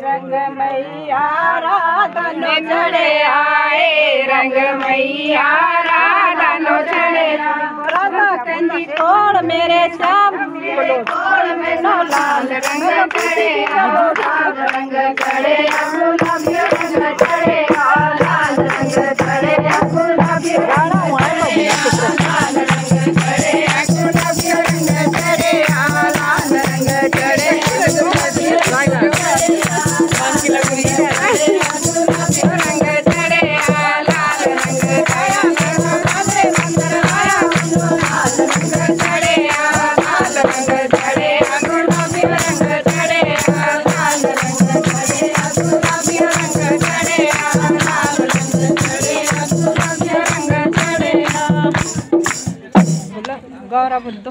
रंग मैया राधनो चढ़े आए, रंग मैया राधनो चढ़े राधा कंदी तोड़ मेरे श्याम तोड़ में नो लाल रंग चढ़े, लाल रंग चढ़े गुलाबी रंग चढ़े, लाल रंग चढ़े गुलाबी रंग चढ़े, लाल रंग चढ़े गुलाबी रंग चढ़े, लाल रंग चढ़े गौरव बुद्धू।